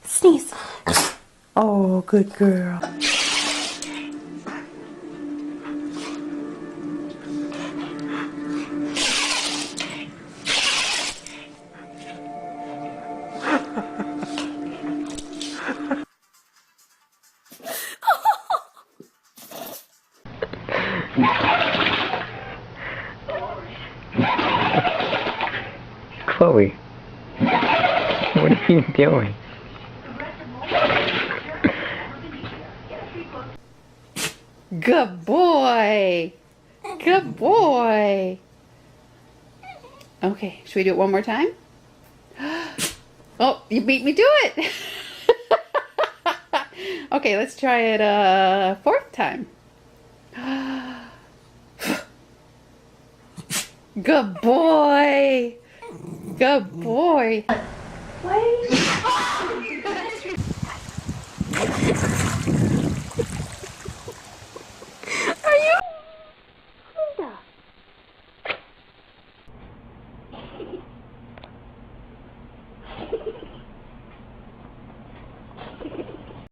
Sneeze. Oh, good girl. Chloe, what are you doing? Good boy. Good boy. Okay, should we do it one more time? Oh, you beat me to it. Okay, let's try it a fourth time. Good boy. Good boy. Why?